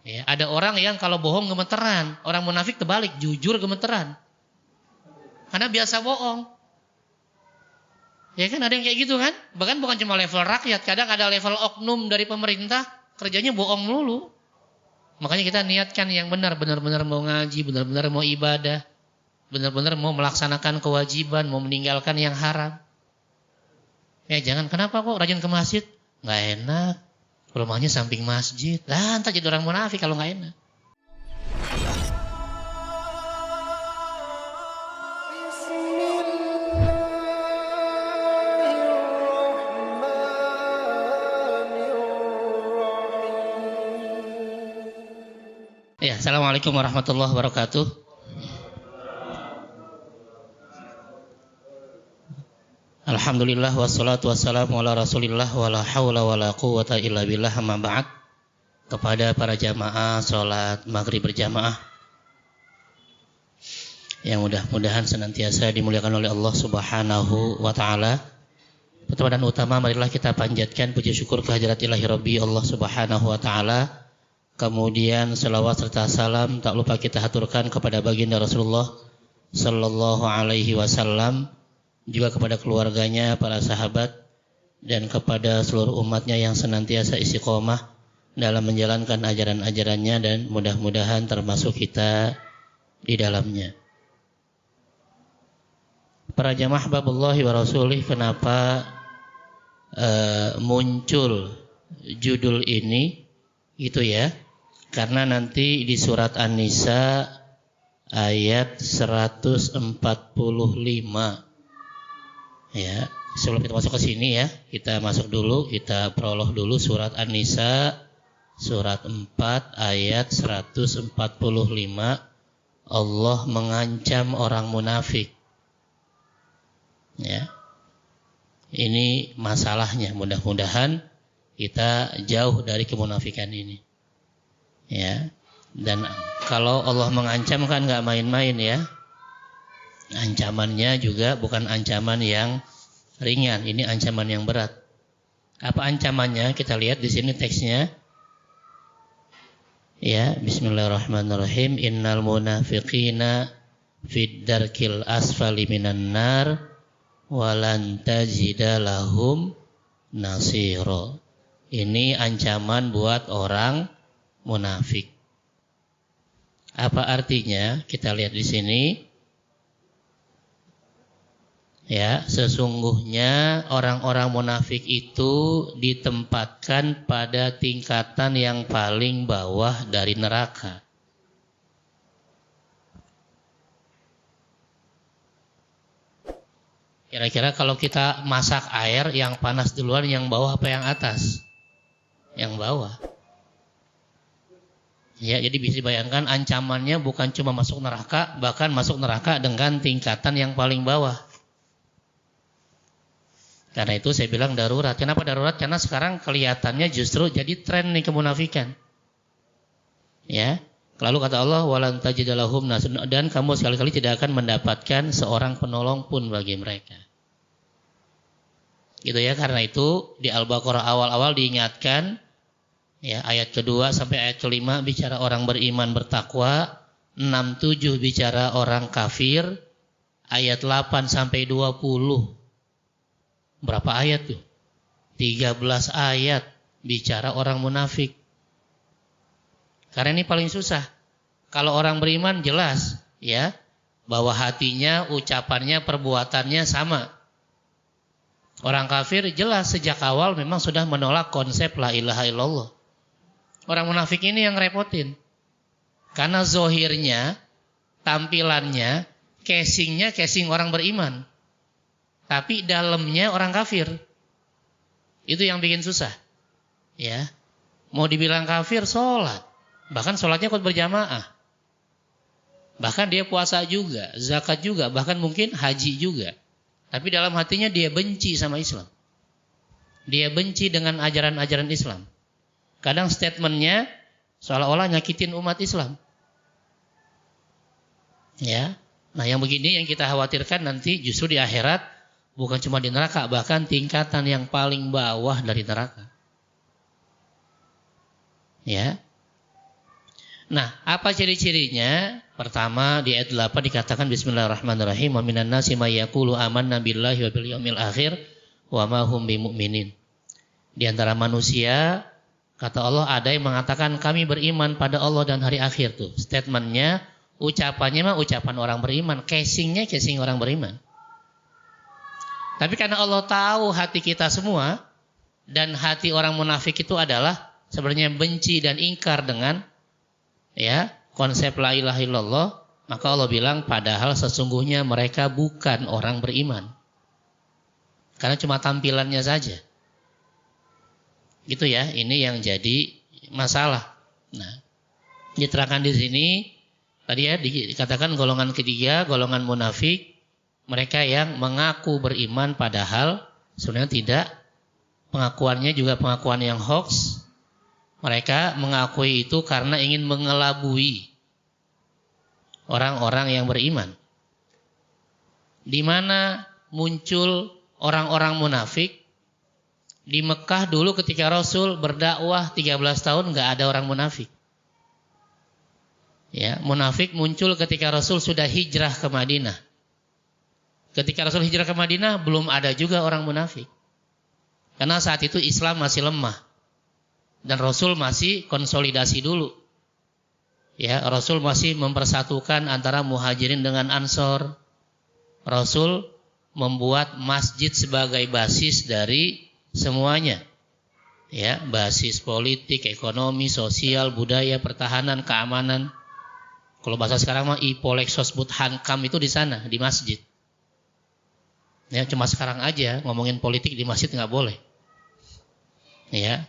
Ya, ada orang yang kalau bohong gemeteran, orang munafik terbalik, jujur gemeteran. Karena biasa bohong. Ya kan ada yang kayak gitu kan? Bahkan bukan cuma level rakyat, kadang ada level oknum dari pemerintah, kerjanya bohong melulu. Makanya kita niatkan yang benar, benar-benar mau ngaji, benar-benar mau ibadah, benar-benar mau melaksanakan kewajiban, mau meninggalkan yang haram. Ya jangan, kenapa kok rajin ke masjid? Nggak enak. Rumahnya samping masjid. Lah, entar jadi orang munafik kalau nggak enak. Ya, assalamualaikum warahmatullahi wabarakatuh. Alhamdulillah wassalatu wassalamu ala rasulillah wa la hawla wa la quwata illa billah, amma ba'd. Kepada para jamaah sholat maghrib berjamaah yang mudah-mudahan senantiasa dimuliakan oleh Allah subhanahu wa ta'ala. Pertama dan utama, marilah kita panjatkan puji syukur kehadirat ilahi Rabbi Allah subhanahu wa ta'ala. Kemudian selawat serta salam tak lupa kita haturkan kepada baginda Rasulullah sallallahu alaihi wasallam, juga kepada keluarganya, para sahabat, dan kepada seluruh umatnya yang senantiasa istiqomah dalam menjalankan ajaran-ajarannya, dan mudah-mudahan termasuk kita di dalamnya. Para jamaah babullahi wa rasulih, kenapa muncul judul ini? Itu ya, karena nanti di surat An-Nisa ayat 145. Ya, sebelum kita masuk ke sini ya, kita masuk dulu, kita prolog dulu surat An-Nisa surat 4 ayat 145. Allah mengancam orang munafik. Ya. Ini masalahnya, mudah-mudahan kita jauh dari kemunafikan ini. Ya. Dan kalau Allah mengancam kan enggak main-main ya. Ancamannya juga bukan ancaman yang ringan, ini ancaman yang berat. Apa ancamannya? Kita lihat di sini teksnya. Ya, bismillahirrahmanirrahim. Innal munafiqina fid darkil asfali minan nar walan tajida lahum nasira. Ini ancaman buat orang munafik. Apa artinya? Kita lihat di sini. Ya, sesungguhnya orang-orang munafik itu ditempatkan pada tingkatan yang paling bawah dari neraka. Kira-kira kalau kita masak air, yang panas duluan, yang bawah apa yang atas? Yang bawah. Ya, jadi bisa dibayangkan ancamannya bukan cuma masuk neraka, bahkan masuk neraka dengan tingkatan yang paling bawah. Karena itu saya bilang darurat. Kenapa darurat? Karena sekarang kelihatannya justru jadi tren nih kemunafikan. Ya. Lalu kata Allah, walan tajidalahum nasrun, dan kamu sekali-kali tidak akan mendapatkan seorang penolong pun bagi mereka. Gitu ya. Karena itu di Al-Baqarah awal-awal diingatkan, ya, ayat kedua sampai ayat kelima bicara orang beriman bertakwa, 6-7 bicara orang kafir, ayat 8 sampai 20. Berapa ayat tuh? 13 ayat bicara orang munafik. Karena ini paling susah. Kalau orang beriman jelas ya, bahwa hatinya, ucapannya, perbuatannya sama. Orang kafir jelas sejak awal memang sudah menolak konsep la ilaha illallah. Orang munafik ini yang repotin. Karena zohirnya, tampilannya, casingnya casing orang beriman. Tapi dalamnya orang kafir. Itu yang bikin susah. Ya. Mau dibilang kafir, sholat. Bahkan sholatnya ikut berjamaah. Bahkan dia puasa juga, zakat juga, bahkan mungkin haji juga. Tapi dalam hatinya dia benci sama Islam. Dia benci dengan ajaran-ajaran Islam. Kadang statementnya seolah-olah nyakitin umat Islam. Ya. Nah, yang begini yang kita khawatirkan nanti justru di akhirat, bukan cuma di neraka, bahkan tingkatan yang paling bawah dari neraka. Ya. Nah, apa ciri-cirinya? Pertama di ayat 8 dikatakan bismillahirrahmanirrahim, wa minan nasi may yaqulu amanna billahi wa bil yaumil akhir wa ma hum bimumin. Di antara manusia, kata Allah, ada yang mengatakan kami beriman pada Allah dan hari akhir tuh. Statementnya, ucapannya mah ucapan orang beriman, casingnya casing orang beriman. Tapi karena Allah tahu hati kita semua, dan hati orang munafik itu adalah sebenarnya benci dan ingkar dengan konsep la ilaha illallah, maka Allah bilang padahal sesungguhnya mereka bukan orang beriman. Karena cuma tampilannya saja. Gitu ya, ini yang jadi masalah. Nah, diterangkan di sini tadi ya dikatakan golongan ketiga, golongan munafik, mereka yang mengaku beriman padahal sebenarnya tidak. Pengakuannya juga pengakuan yang hoax. Mereka mengakui itu karena ingin mengelabui orang-orang yang beriman. Di mana muncul orang-orang munafik? Di Mekah dulu ketika Rasul berdakwah 13 tahun nggak ada orang munafik. Ya, munafik muncul ketika Rasul sudah hijrah ke Madinah. Ketika Rasul hijrah ke Madinah belum ada juga orang munafik. Karena saat itu Islam masih lemah. Dan Rasul masih konsolidasi dulu. Ya, Rasul masih mempersatukan antara Muhajirin dengan Ansor. Rasul membuat masjid sebagai basis dari semuanya. Ya, basis politik, ekonomi, sosial, budaya, pertahanan, keamanan. Kalau bahasa sekarang mah Ipolexosbud Hankam itu di sana, di masjid. Ya, cuma sekarang aja ngomongin politik di masjid nggak boleh. Ya.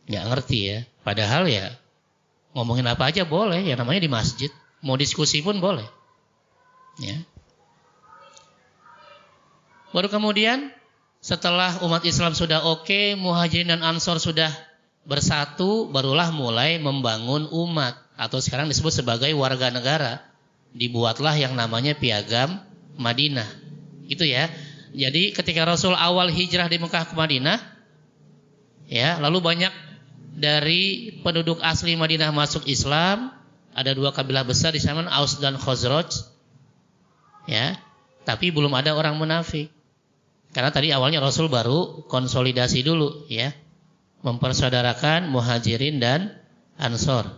Nggak ngerti ya. Padahal ya ngomongin apa aja boleh, ya namanya di masjid. Mau diskusi pun boleh. Ya. Baru kemudian setelah umat Islam sudah oke, Muhajirin dan Ansor sudah bersatu, barulah mulai membangun umat atau sekarang disebut sebagai warga negara. Dibuatlah yang namanya Piagam Madinah. Itu ya. Jadi ketika Rasul awal hijrah di Mekah ke Madinah, ya, lalu banyak dari penduduk asli Madinah masuk Islam. Ada dua kabilah besar di sana, Aus dan Khazraj. Ya, tapi belum ada orang munafik. Karena tadi awalnya Rasul baru konsolidasi dulu, ya, mempersaudarakan Muhajirin dan Ansor.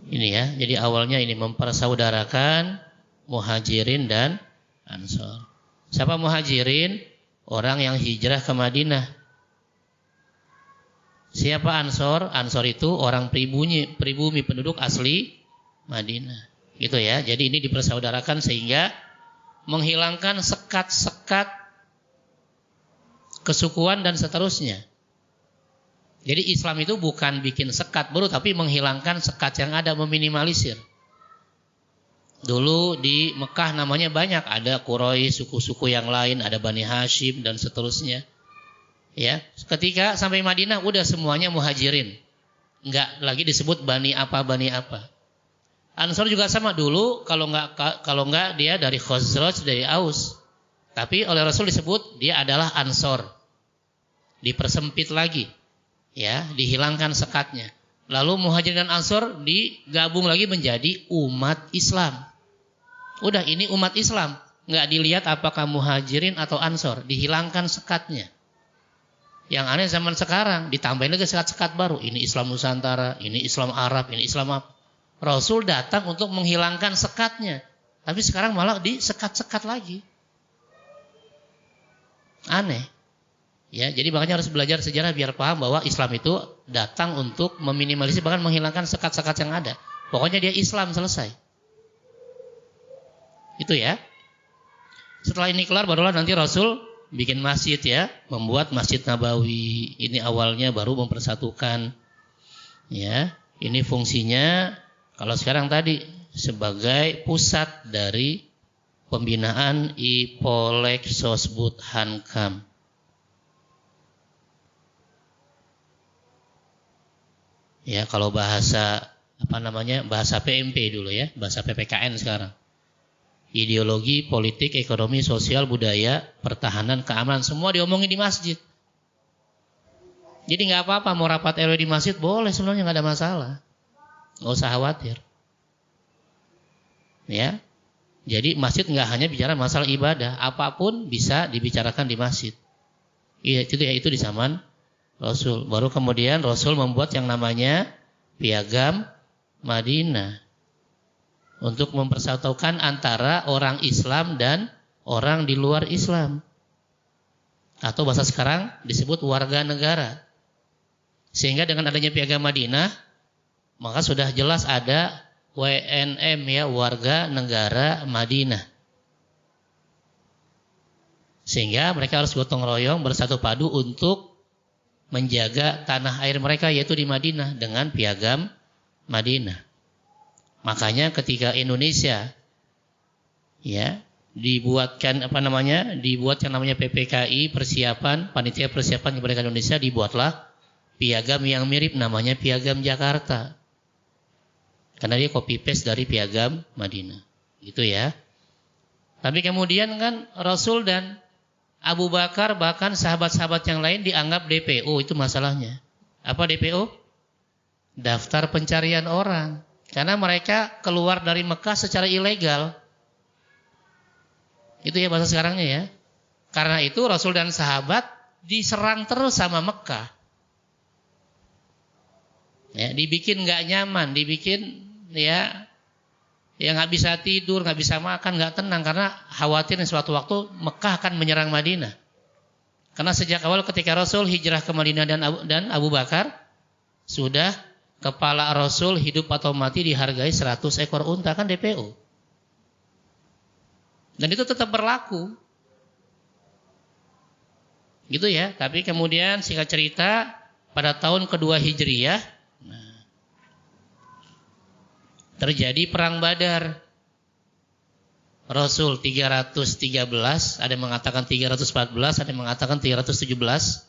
Ini ya, jadi awalnya ini mempersaudarakan Muhajirin dan Ansor. Siapa Muhajirin? Orang yang hijrah ke Madinah. Siapa Ansor? Ansor itu orang pribumi penduduk asli Madinah. Gitu ya. Jadi ini dipersaudarakan sehingga menghilangkan sekat-sekat kesukuan dan seterusnya. Jadi Islam itu bukan bikin sekat baru, tapi menghilangkan sekat yang ada, meminimalisir. Dulu di Mekah namanya banyak, ada Quraisy, suku-suku yang lain, ada Bani Hashim dan seterusnya. Ya, ketika sampai Madinah udah semuanya Muhajirin. Enggak lagi disebut Bani apa. Ansor juga sama dulu, kalau enggak dia dari Khazraj, dari Aus. Tapi oleh Rasul disebut dia adalah Ansor. Dipersempit lagi. Ya, dihilangkan sekatnya. Lalu Muhajirin dan Ansor digabung lagi menjadi umat Islam. Udah ini umat Islam, enggak dilihat apakah Muhajirin atau Ansor, dihilangkan sekatnya. Yang aneh zaman sekarang ditambahin lagi sekat-sekat baru. Ini Islam Nusantara, ini Islam Arab, ini Islam apa. Rasul datang untuk menghilangkan sekatnya. Tapi sekarang malah disekat-sekat lagi. Aneh. Ya, jadi makanya harus belajar sejarah biar paham bahwa Islam itu datang untuk meminimalisir bahkan menghilangkan sekat-sekat yang ada. Pokoknya dia Islam selesai. Itu ya. Setelah ini kelar barulah nanti Rasul bikin masjid ya, membuat Masjid Nabawi. Ini awalnya baru mempersatukan. Ya, ini fungsinya kalau sekarang tadi sebagai pusat dari pembinaan Ipolexosbud Hankam. Ya, kalau bahasa bahasa PMP dulu ya, bahasa PPKN sekarang. Ideologi, politik, ekonomi, sosial, budaya, pertahanan, keamanan, semua diomongin di masjid. Jadi nggak apa-apa mau rapat RW di masjid boleh, sebenarnya nggak ada masalah. nggak usah khawatir. Ya, jadi masjid nggak hanya bicara masalah ibadah, apapun bisa dibicarakan di masjid. Itu di zaman Rasul. Baru kemudian Rasul membuat yang namanya piagam Madinah untuk mempersatukan antara orang Islam dan orang di luar Islam. Atau bahasa sekarang disebut warga negara. Sehingga dengan adanya piagam Madinah, maka sudah jelas ada WNM, ya, warga negara Madinah. Sehingga mereka harus gotong royong bersatu padu untuk menjaga tanah air mereka, yaitu di Madinah, dengan piagam Madinah. Makanya ketika Indonesia, ya, dibuat yang namanya PPKI, panitia persiapan kemerdekaan Indonesia, dibuatlah piagam yang mirip, namanya piagam Jakarta. Karena dia copy paste dari piagam Madinah. Gitu ya. Tapi kemudian kan Rasul dan Abu Bakar, bahkan sahabat-sahabat yang lain dianggap DPO, itu masalahnya. Apa DPO? Daftar pencarian orang. Karena mereka keluar dari Mekah secara ilegal. Itu ya bahasa sekarangnya ya. Karena itu Rasul dan sahabat diserang terus sama Mekah. Ya, dibikin nggak nyaman, dibikin ya nggak bisa tidur, nggak bisa makan, nggak tenang karena khawatir suatu waktu Mekah akan menyerang Madinah. Karena sejak awal ketika Rasul hijrah ke Madinah dan Abu Bakar, sudah kepala Rasul hidup atau mati dihargai 100 ekor unta, kan DPO. Dan itu tetap berlaku. Gitu ya. Tapi kemudian singkat cerita, pada tahun kedua Hijriyah, terjadi perang Badar. Rasul 313, ada yang mengatakan 314, ada yang mengatakan 317.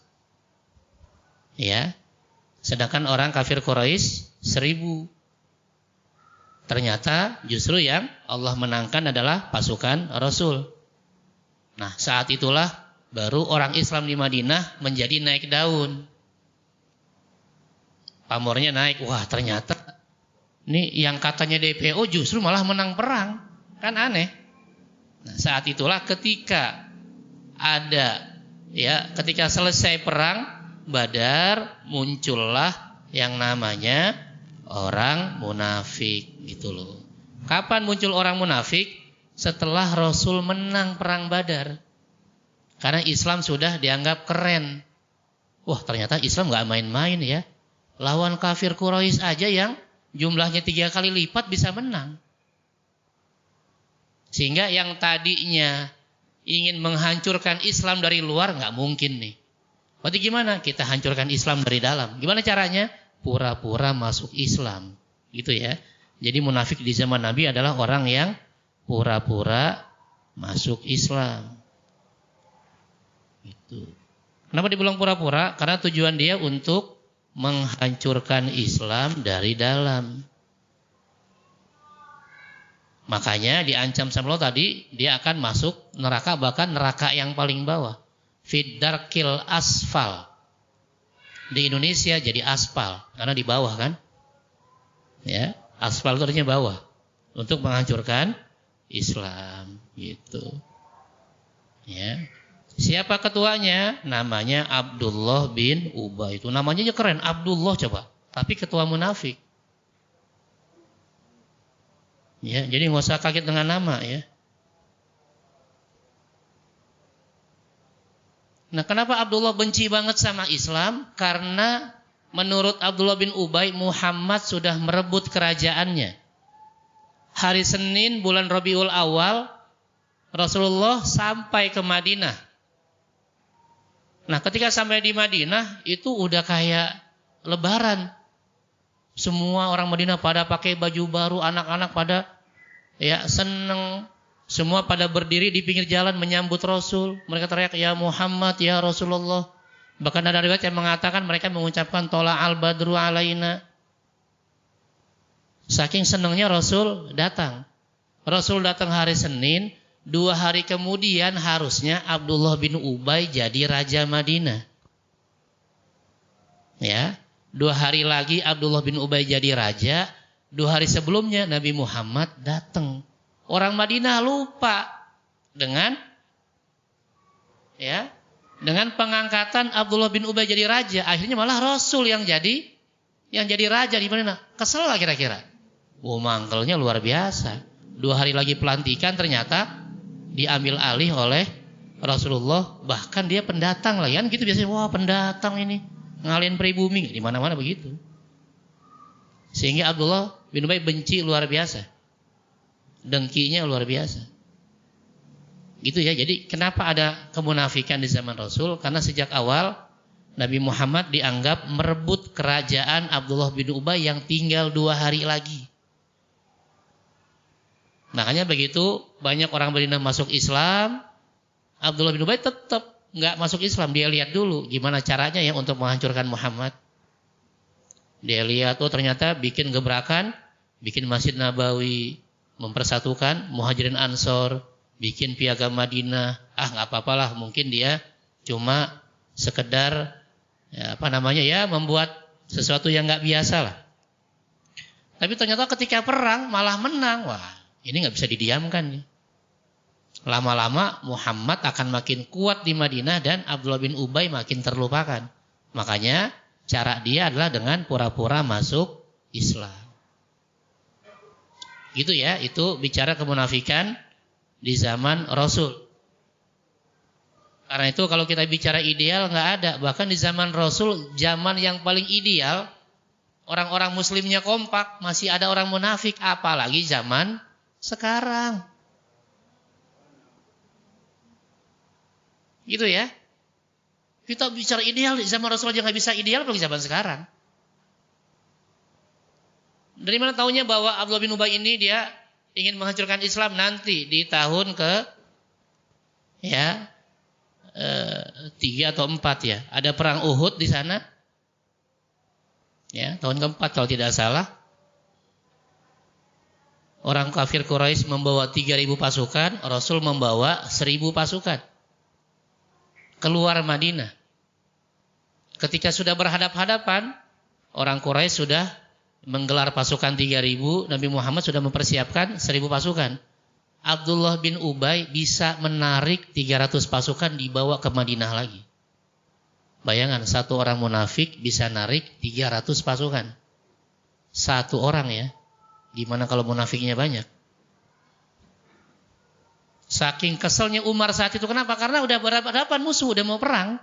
Ya. Sedangkan orang kafir Quraisy 1000. Ternyata justru yang Allah menangkan adalah pasukan Rasul. Nah, saat itulah baru orang Islam di Madinah menjadi naik daun. Pamornya naik. Wah, ternyata ini yang katanya DPO justru malah menang perang. Kan aneh. Nah, saat itulah ketika ketika selesai perang Badar, muncullah yang namanya orang munafik, gitu loh. Kapan muncul orang munafik? Setelah Rasul menang perang Badar. Karena Islam sudah dianggap keren. Wah, ternyata Islam gak main-main ya. Lawan kafir Quraisy aja yang jumlahnya 3 kali lipat bisa menang. Sehingga yang tadinya ingin menghancurkan Islam dari luar gak mungkin nih. Berarti gimana? Kita hancurkan Islam dari dalam. Gimana caranya? Pura-pura masuk Islam. Gitu ya. Jadi munafik di zaman Nabi adalah orang yang pura-pura masuk Islam. Gitu. Kenapa dibilang pura-pura? Karena tujuan dia untuk menghancurkan Islam dari dalam. Makanya diancam sama Allah tadi, dia akan masuk neraka, bahkan neraka yang paling bawah. Fiddarkil asfal. Di Indonesia jadi aspal, karena di bawah kan. Ya, aspal itu artinya bawah. Untuk menghancurkan Islam, gitu. Ya. Siapa ketuanya? Namanya Abdullah bin Ubay. Itu namanya aja keren, Abdullah coba. Tapi ketua munafik. Ya, jadi nggak usah kaget dengan nama ya. Nah, kenapa Abdullah benci banget sama Islam? Karena menurut Abdullah bin Ubay, Muhammad sudah merebut kerajaannya. Hari Senin bulan Rabiul Awal, Rasulullah sampai ke Madinah. Nah, ketika sampai di Madinah, itu udah kayak lebaran. Semua orang Madinah pada pakai baju baru, anak-anak pada seneng. Semua pada berdiri di pinggir jalan menyambut Rasul. Mereka teriak, ya Muhammad, ya Rasulullah. Bahkan ada riwayat yang mengatakan mereka mengucapkan tola al-badru alaina. Saking senangnya Rasul datang. Rasul datang hari Senin. 2 hari kemudian harusnya Abdullah bin Ubay jadi raja Madinah. Ya, 2 hari lagi Abdullah bin Ubay jadi raja. 2 hari sebelumnya Nabi Muhammad datang. Orang Madinah lupa dengan pengangkatan Abdullah bin Ubay jadi raja. Akhirnya malah Rasul yang jadi raja di Madinah. Kesel lah kira-kira. Mangkelnya luar biasa. 2 hari lagi pelantikan ternyata diambil alih oleh Rasulullah. Bahkan dia pendatang lah. Kan gitu biasanya. Wah, pendatang ini. Ngalihin pribumi. Di mana-mana begitu. Sehingga Abdullah bin Ubay benci luar biasa. Dengkinya luar biasa. Gitu ya. Jadi kenapa ada kemunafikan di zaman Rasul? Karena sejak awal Nabi Muhammad dianggap merebut kerajaan Abdullah bin Ubay yang tinggal 2 hari lagi. Makanya begitu banyak orang Madinah masuk Islam, Abdullah bin Ubay tetap nggak masuk Islam. Dia lihat dulu gimana caranya ya untuk menghancurkan Muhammad. Dia lihat, ternyata bikin gebrakan, bikin Masjid Nabawi, mempersatukan Muhajirin Ansor, bikin piagam Madinah. Nggak apa-apalah, mungkin dia cuma sekedar membuat sesuatu yang nggak biasa lah. Tapi ternyata ketika perang malah menang. Wah, ini nggak bisa didiamkan. Lama-lama Muhammad akan makin kuat di Madinah dan Abdullah bin Ubay makin terlupakan. Makanya cara dia adalah dengan pura-pura masuk Islam. Gitu ya, itu bicara kemunafikan di zaman Rasul. Karena itu kalau kita bicara ideal nggak ada. Bahkan di zaman Rasul, zaman yang paling ideal, orang-orang muslimnya kompak, masih ada orang munafik. Apalagi zaman sekarang. Gitu ya. Kita bicara ideal, di zaman Rasul aja nggak bisa ideal, apalagi zaman sekarang. Dari mana tahunya bahwa Abdullah bin Ubay ini dia ingin menghancurkan Islam nanti di tahun 3 atau 4 ya. Ada perang Uhud di sana. Ya, tahun ke-4 kalau tidak salah. Orang kafir Quraisy membawa 3.000 pasukan, Rasul membawa 1.000 pasukan. Keluar Madinah. Ketika sudah berhadap-hadapan, orang Quraisy sudah menggelar pasukan 3.000, Nabi Muhammad sudah mempersiapkan 1.000 pasukan. Abdullah bin Ubay bisa menarik 300 pasukan dibawa ke Madinah lagi. Bayangan, satu orang munafik bisa narik 300 pasukan. Satu orang ya. Gimana kalau munafiknya banyak? Saking keselnya Umar saat itu. Kenapa? Karena udah berhadapan musuh, udah mau perang.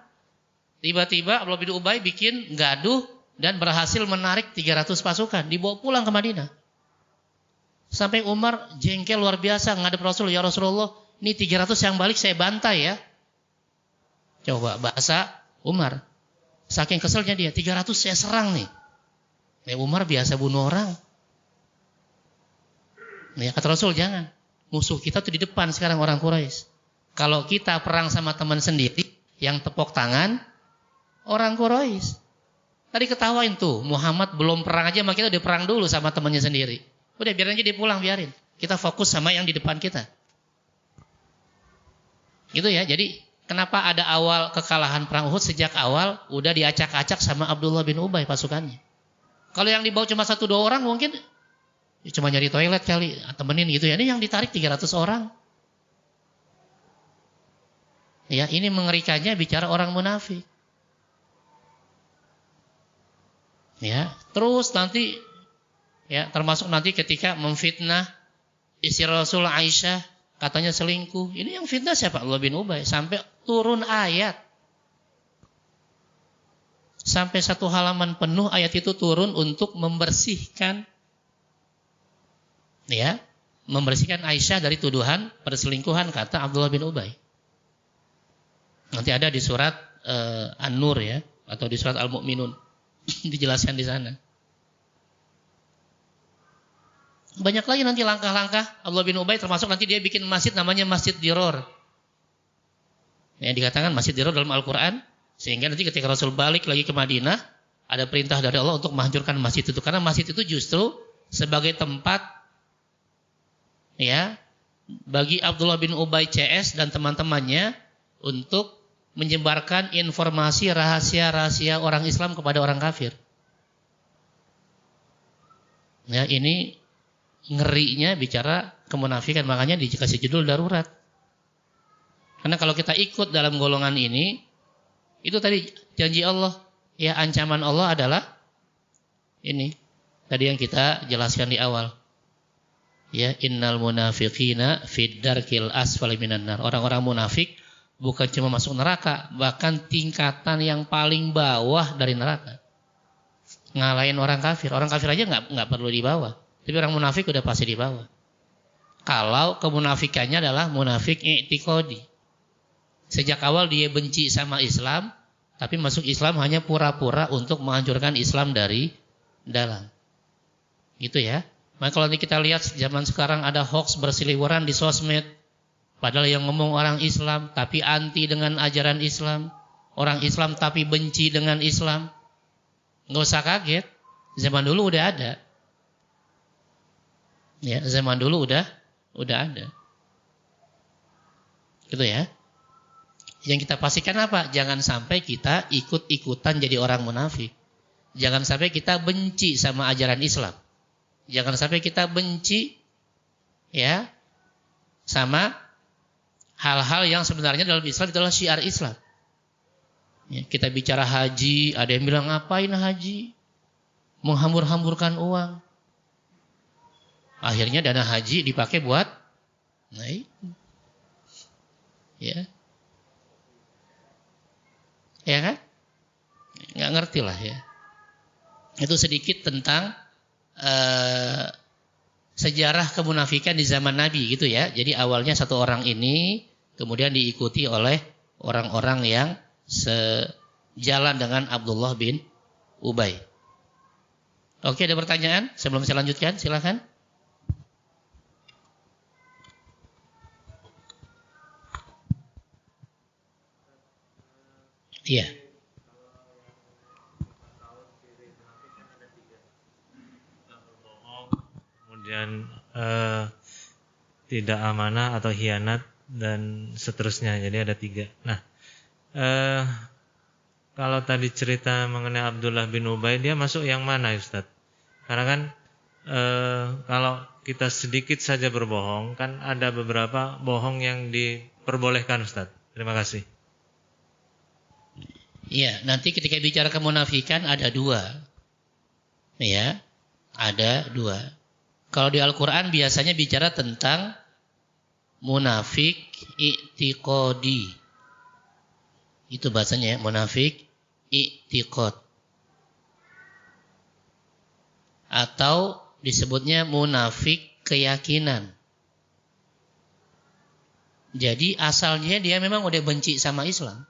Tiba-tiba Abdullah bin Ubay bikin gaduh dan berhasil menarik 300 pasukan. Dibawa pulang ke Madinah. Sampai Umar jengkel luar biasa ngadep Rasul. Ya Rasulullah, ini 300 yang balik saya bantai ya. Coba bahasa Umar. Saking keselnya dia, 300 saya serang nih. Umar biasa bunuh orang. Ya, kata Rasul, jangan. Musuh kita tuh di depan sekarang orang Quraisy. Kalau kita perang sama teman sendiri, yang tepok tangan, orang Quraisy. Tadi ketawain tuh, Muhammad belum perang aja, makanya udah perang dulu sama temannya sendiri. Udah biarin aja dia pulang, biarin. Kita fokus sama yang di depan kita. Gitu ya, jadi kenapa ada awal kekalahan perang Uhud sejak awal udah diacak-acak sama Abdullah bin Ubay pasukannya. Kalau yang dibawa cuma 1-2 orang mungkin ya cuma nyari toilet kali, temenin gitu ya. Ini yang ditarik 300 orang. Ya, ini mengerikannya bicara orang munafik. Ya, terus nanti ya termasuk nanti ketika memfitnah istri Rasul Aisyah, katanya selingkuh. Ini yang fitnah siapa? Abdullah bin Ubay. Sampai turun ayat. Sampai 1 halaman penuh ayat itu turun untuk membersihkan membersihkan Aisyah dari tuduhan perselingkuhan, kata Abdullah bin Ubay. Nanti ada di surat An-Nur ya, atau di surat Al-Mu'minun dijelaskan di sana. Banyak lagi nanti langkah-langkah Abdullah bin Ubay, termasuk nanti dia bikin masjid namanya Masjid Diror. Yang dikatakan Masjid Diror dalam Al-Quran, sehingga nanti ketika Rasul balik lagi ke Madinah, ada perintah dari Allah untuk menghancurkan masjid itu. Karena masjid itu justru sebagai tempat ya bagi Abdullah bin Ubay CS dan teman-temannya untuk menyebarkan informasi rahasia-rahasia orang Islam kepada orang kafir. Ya, ini ngerinya bicara kemunafikan, makanya dikasih judul darurat. Karena kalau kita ikut dalam golongan ini, itu tadi janji Allah, ya ancaman Allah adalah ini. Tadi yang kita jelaskan di awal. Ya, innal munafiqina fid darkil asfali minan nar. Orang-orang munafik bukan cuma masuk neraka, bahkan tingkatan yang paling bawah dari neraka. Ngalahin orang kafir. Orang kafir aja enggak perlu di bawah. Tapi orang munafik udah pasti di bawah. Kalau kemunafikannya adalah munafik i'tiqadi. Sejak awal dia benci sama Islam, tapi masuk Islam hanya pura-pura untuk menghancurkan Islam dari dalam. Gitu ya. Maka kalau kita lihat zaman sekarang ada hoax berseliweran di sosmed. Padahal yang ngomong orang Islam tapi anti dengan ajaran Islam. Orang Islam tapi benci dengan Islam. Nggak usah kaget. Zaman dulu udah ada. Ya, zaman dulu udah ada. Gitu ya. Yang kita pastikan apa? Jangan sampai kita ikut-ikutan jadi orang munafik. Jangan sampai kita benci sama ajaran Islam. Jangan sampai kita benci ya sama hal-hal yang sebenarnya dalam Islam itu adalah syiar Islam. Ya, kita bicara haji, ada yang bilang ngapain haji? Menghambur-hamburkan uang. Akhirnya dana haji dipakai buat ya. Ya kan? Nggak ngerti lah ya. Itu sedikit tentang sejarah kemunafikan di zaman Nabi gitu ya. Jadi awalnya satu orang ini kemudian diikuti oleh orang-orang yang sejalan dengan Abdullah bin Ubay. Oke, ada pertanyaan? Sebelum saya lanjutkan, silakan. Iya. Kemudian tidak amanah atau khianat dan seterusnya. Jadi ada 3. Nah, kalau tadi cerita mengenai Abdullah bin Ubay, dia masuk yang mana Ustaz? Karena kan kalau kita sedikit saja berbohong, kan ada beberapa bohong yang diperbolehkan Ustaz. Terima kasih. Iya, nanti ketika bicara kemunafikan ada 2. Ya, ada 2. Kalau di Al-Quran biasanya bicara tentang munafik i'tiqadi. Itu bahasanya ya, munafik i'tiqad. Atau disebutnya munafik keyakinan. Jadi asalnya dia memang udah benci sama Islam.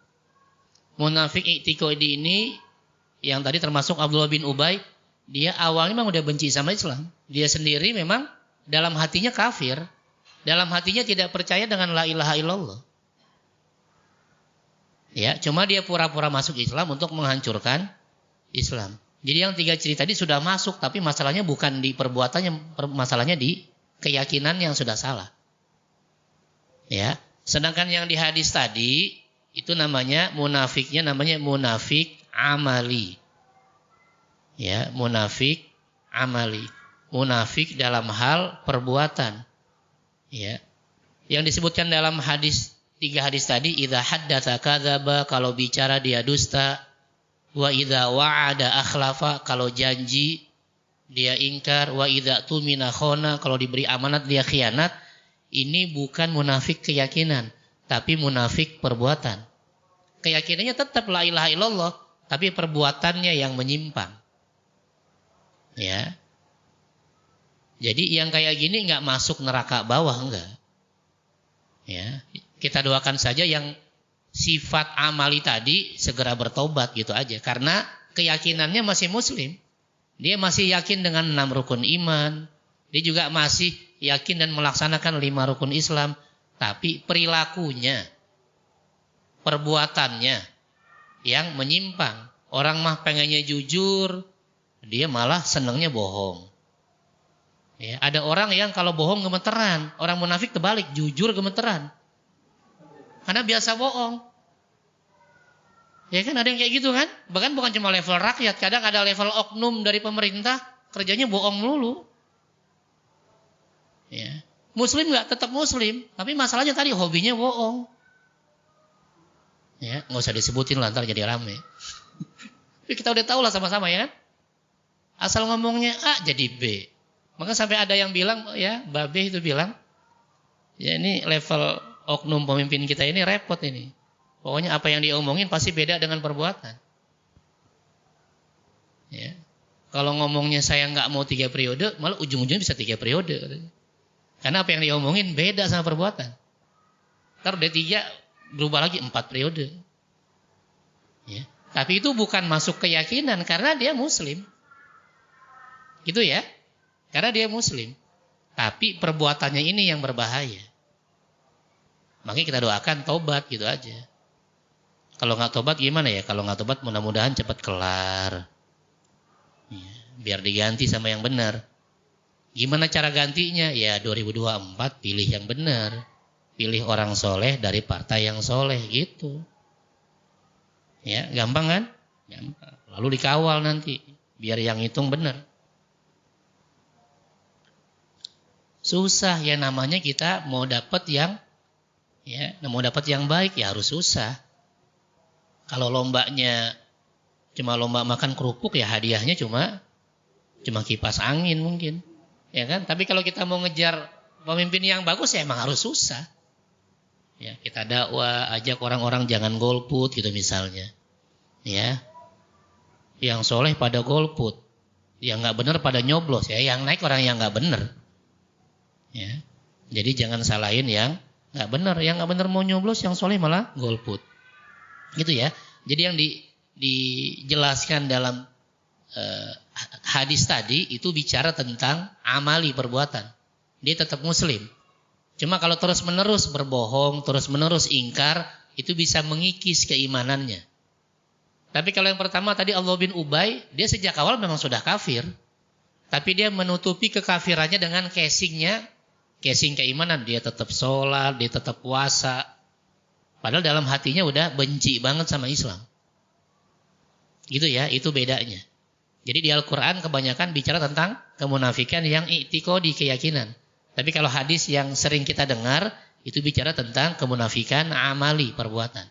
Munafik i'tiqadi ini yang tadi termasuk Abdullah bin Ubay, dia awalnya memang udah benci sama Islam. Dia sendiri memang dalam hatinya kafir. Dalam hatinya tidak percaya dengan la ilaha illallah. Ya, cuma dia pura-pura masuk Islam untuk menghancurkan Islam. Jadi yang 3 cerita tadi sudah masuk, tapi masalahnya bukan di perbuatannya, masalahnya di keyakinan yang sudah salah. Ya, sedangkan yang di hadis tadi itu namanya munafiknya namanya munafik amali. Ya, munafik amali. Munafik dalam hal perbuatan. Ya. Yang disebutkan dalam hadis 3 hadis tadi, idza haddatsa kadzaba, kalau bicara dia dusta, wa idza wa'ada akhlafa, kalau janji dia ingkar, wa idza tumina khana, kalau diberi amanat dia khianat. Ini bukan munafik keyakinan, tapi munafik perbuatan. Keyakinannya tetap la ilaha illallah, tapi perbuatannya yang menyimpang. Ya. Jadi yang kayak gini enggak masuk neraka bawah, enggak. Ya, kita doakan saja yang sifat amali tadi segera bertobat gitu aja, karena keyakinannya masih muslim. Dia masih yakin dengan 6 rukun iman. Dia juga masih yakin dan melaksanakan 5 rukun Islam, tapi perilakunya, perbuatannya yang menyimpang. Orang mah pengennya jujur, dia malah senangnya bohong. Ya, ada orang yang kalau bohong gemeteran, orang munafik terbalik, jujur gemeteran. Karena biasa bohong. Ya kan ada yang kayak gitu kan? Bahkan bukan cuma level rakyat, kadang ada level oknum dari pemerintah, kerjanya bohong melulu. Ya. Muslim nggak? Tetap muslim. Tapi masalahnya tadi hobinya bohong. Ya, nggak usah disebutin lah, ntar jadi rame. Tapi kita udah tahu lah sama-sama ya kan. Asal ngomongnya A jadi B. Maka sampai ada yang bilang, ya, Babe itu bilang, ya ini level oknum pemimpin kita ini repot ini. Pokoknya apa yang diomongin pasti beda dengan perbuatan. Ya. Kalau ngomongnya saya nggak mau 3 periode, malah ujung-ujungnya bisa 3 periode. Katanya. Karena apa yang diomongin beda sama perbuatan. Ntar udah 3, berubah lagi 4 periode. Ya. Tapi itu bukan masuk keyakinan karena dia muslim. Gitu ya. Karena dia muslim. Tapi perbuatannya ini yang berbahaya. Makanya kita doakan tobat gitu aja. Kalau nggak tobat gimana ya? Kalau nggak tobat mudah-mudahan cepat kelar. Ya, biar diganti sama yang benar. Gimana cara gantinya? Ya 2024 pilih yang benar. Pilih orang soleh dari partai yang soleh gitu. Ya, gampang kan? Gampang. Lalu dikawal nanti biar yang hitung benar. Susah ya namanya kita mau dapat yang mau dapat yang baik ya harus susah. Kalau lombanya cuma lomba makan kerupuk ya hadiahnya cuma kipas angin mungkin. Ya kan? Tapi kalau kita mau ngejar pemimpin yang bagus ya emang harus susah. Ya, kita dakwah, ajak orang-orang jangan golput gitu misalnya. Ya. Yang soleh pada golput. Yang enggak benar pada nyoblos ya, yang naik orang yang enggak benar. Ya. Jadi jangan salahin yang enggak benar, yang enggak benar mau nyoblos, yang soleh malah golput. Gitu ya. Jadi yang dijelaskan dalam hadis tadi itu bicara tentang amali perbuatan. Dia tetap muslim. Cuma kalau terus-menerus berbohong, terus-menerus ingkar, itu bisa mengikis keimanannya. Tapi kalau yang pertama tadi Abdullah bin Ubay, dia sejak awal memang sudah kafir. Tapi dia menutupi kekafirannya dengan casing keimanan. Dia tetap sholat, dia tetap puasa. Padahal dalam hatinya udah benci banget sama Islam. Gitu ya, itu bedanya. Jadi di Al-Quran kebanyakan bicara tentang kemunafikan yang i'tiqadi keyakinan. Tapi kalau hadis yang sering kita dengar, itu bicara tentang kemunafikan amali perbuatan.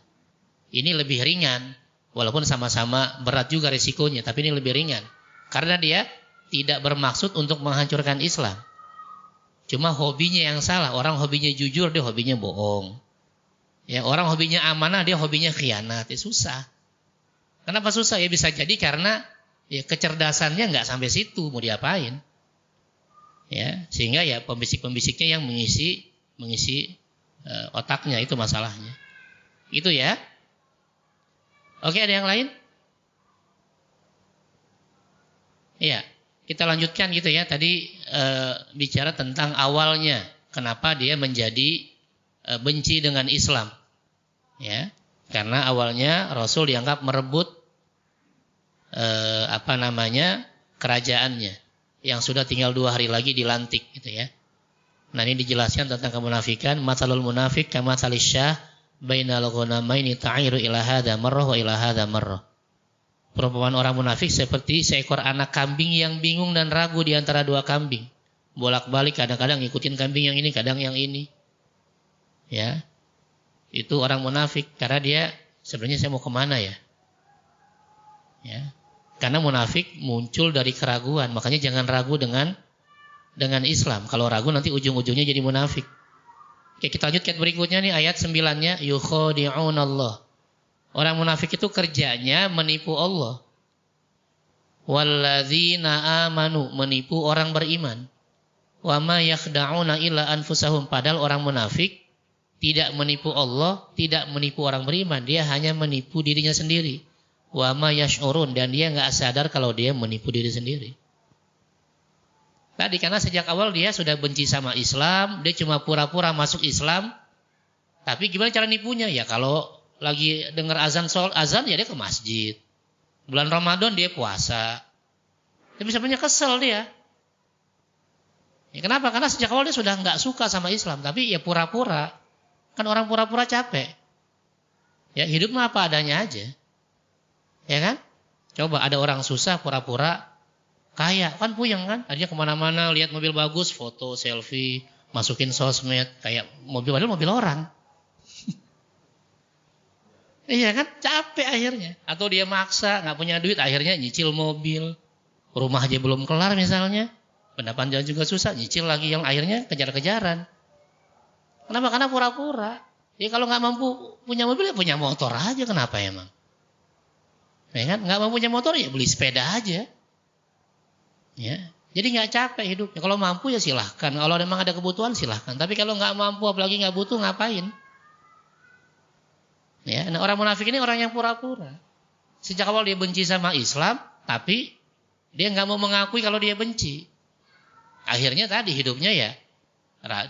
Ini lebih ringan, walaupun sama-sama berat juga risikonya, tapi ini lebih ringan. Karena dia tidak bermaksud untuk menghancurkan Islam. Cuma hobinya yang salah. Orang hobinya jujur, dia hobinya bohong. Ya, orang hobinya amanah, dia hobinya khianat. Ya, susah. Kenapa susah? Ya bisa jadi karena ya kecerdasannya nggak sampai situ, mau diapain? Ya, sehingga ya pembisik-pembisiknya yang mengisi otaknya, itu masalahnya. Itu ya. Oke, ada yang lain? Iya, kita lanjutkan gitu ya. Tadi bicara tentang awalnya, kenapa dia menjadi benci dengan Islam. Ya, karena awalnya Rasul dianggap merebut kerajaannya yang sudah tinggal 2 hari lagi dilantik gitu ya. Nah, ini dijelaskan tentang kemunafikan. Matsalul munafik kamatsalis syah bainal ghanamaini ta'iru ila hadza marrah wa ila hadza marrah. Perumpamaan orang munafik seperti seekor anak kambing yang bingung dan ragu di antara 2 kambing. Bolak-balik kadang-kadang ngikutin kambing yang ini, kadang yang ini. Ya. Itu orang munafik karena dia sebenarnya saya mau kemana ya? Ya. Karena munafik muncul dari keraguan, makanya jangan ragu dengan Islam. Kalau ragu nanti ujung-ujungnya jadi munafik. Oke, kita lanjutkan berikutnya nih ayat 9-nya, yukhadi'unallah. Orang munafik itu kerjanya menipu Allah. Walladzina amanu, menipu orang beriman. Wa ma yakhda'una illa anfusahum, padahal orang munafik tidak menipu Allah, tidak menipu orang beriman, dia hanya menipu dirinya sendiri. Wa ma yash'urun, dan dia enggak sadar kalau dia menipu diri sendiri. Tadi karena sejak awal dia sudah benci sama Islam, dia cuma pura-pura masuk Islam. Tapi gimana cara nipunya? Ya kalau lagi dengar azan ya dia ke masjid. Bulan Ramadan dia puasa. Tapi sebenarnya kesel dia. Ya, kenapa? Karena sejak awal dia sudah enggak suka sama Islam, tapi ya pura-pura. Kan orang pura-pura capek. Ya hidup mah apa adanya aja. Ya kan? Coba ada orang susah pura-pura Kaya, kan puyeng kan? Akhirnya kemana-mana lihat mobil bagus, foto, selfie, masukin sosmed, kayak mobil padahal mobil orang. Iya kan? Capek akhirnya. Atau dia maksa, nggak punya duit, akhirnya nyicil mobil. Rumah aja belum kelar misalnya. Pendapatan juga susah, nyicil lagi yang akhirnya kejar-kejaran. Kenapa? Karena pura-pura. Ya kalau nggak mampu punya mobil, ya punya motor aja. Kenapa emang? Ya kan? Nggak mampu punya motor, ya beli sepeda aja. Ya, jadi nggak capek hidupnya. Kalau mampu ya silahkan. Kalau memang ada kebutuhan silahkan. Tapi kalau nggak mampu, apalagi nggak butuh, ngapain? Ya, nah orang munafik ini orang yang pura-pura. Sejak awal dia benci sama Islam, tapi dia nggak mau mengakui kalau dia benci. Akhirnya tadi hidupnya ya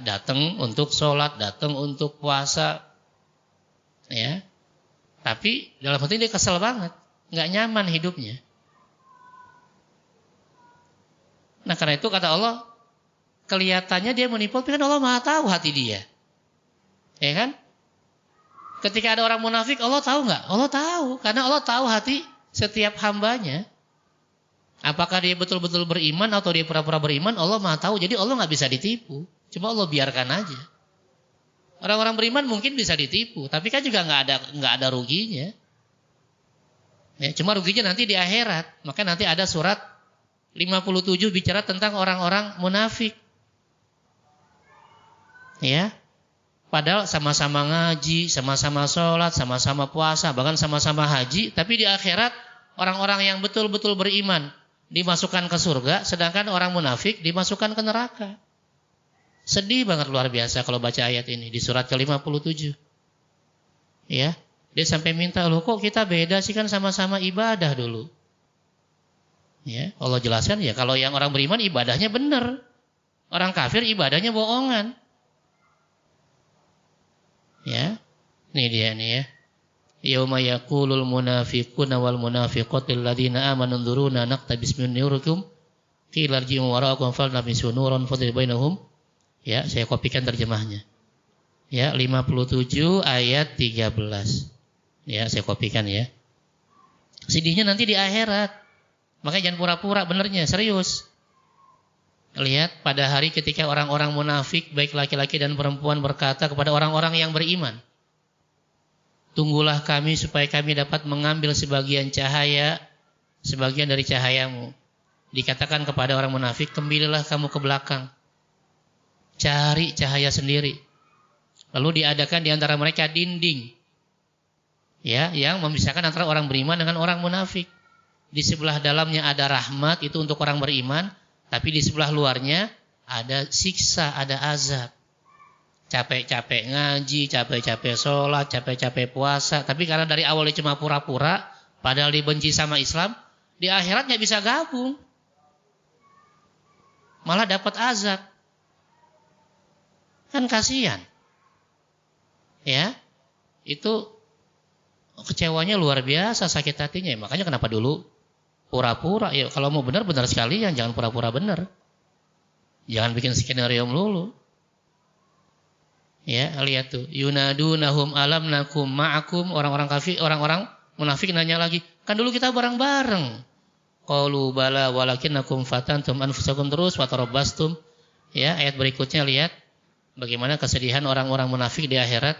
datang untuk sholat, datang untuk puasa, ya. Tapi dalam hati dia kesel banget, nggak nyaman hidupnya. Nah karena itu kata Allah, kelihatannya dia menipu, tapi kan Allah Maha tahu hati dia. Ya kan? Ketika ada orang munafik, Allah tahu nggak? Allah tahu, karena Allah tahu hati setiap hambanya. Apakah dia betul-betul beriman atau dia pura-pura beriman, Allah Maha tahu. Jadi Allah nggak bisa ditipu. Cuma Allah biarkan aja. Orang-orang beriman mungkin bisa ditipu, tapi kan juga nggak ada ruginya. Ya, cuma ruginya nanti di akhirat. Maka nanti ada surat 57 bicara tentang orang-orang munafik. Ya. Padahal sama-sama ngaji, sama-sama sholat, sama-sama puasa, bahkan sama-sama haji, tapi di akhirat orang-orang yang betul-betul beriman dimasukkan ke surga, sedangkan orang munafik dimasukkan ke neraka. Sedih banget luar biasa kalau baca ayat ini di surat ke-57. Ya. Dia sampai minta, loh kok kita beda sih, kan sama-sama ibadah dulu. Ya, Allah jelaskan ya kalau yang orang beriman ibadahnya benar. Orang kafir ibadahnya bohongan. Ya. Ini dia nih ya. Yauma yaqulul munafiquna wal munafiqatu alladziina aamanu nzuruna naqtabis min nurikum qila irji'u wara'akum faltamisu nuran fadrib bainahum. Ya, saya kopikan terjemahnya. Ya, 57 ayat 13. Ya, saya kopikan ya. Sedihnya nanti di akhirat. Makanya jangan pura-pura, benernya, serius. Lihat pada hari ketika orang-orang munafik, baik laki-laki dan perempuan berkata kepada orang-orang yang beriman, tunggulah kami supaya kami dapat mengambil sebagian cahaya, sebagian dari cahayamu. Dikatakan kepada orang munafik, kembalilah kamu ke belakang. Cari cahaya sendiri. Lalu diadakan di antara mereka dinding. Ya, yang memisahkan antara orang beriman dengan orang munafik. Di sebelah dalamnya ada rahmat, itu untuk orang beriman, tapi di sebelah luarnya ada siksa, ada azab. Capek-capek ngaji, capek-capek sholat, capek-capek puasa, tapi karena dari awalnya cuma pura-pura, padahal dibenci sama Islam, di akhiratnya bisa gabung. Malah dapat azab. Kan kasihan. Ya, itu kecewanya luar biasa, sakit hatinya. Makanya kenapa dulu pura-pura? Ya kalau mau benar sekalian, jangan pura-pura benar. Jangan bikin skenario melulu. Ya, lihat tuh. Yunadunahum alam nakum ma'akum. Orang-orang kafir, orang-orang munafik nanya lagi, kan dulu kita bareng-bareng. Qalu bala walakinnakum fatantum anfusakum terus wa tarabbastum. Ya, ayat berikutnya lihat bagaimana kesedihan orang-orang munafik di akhirat.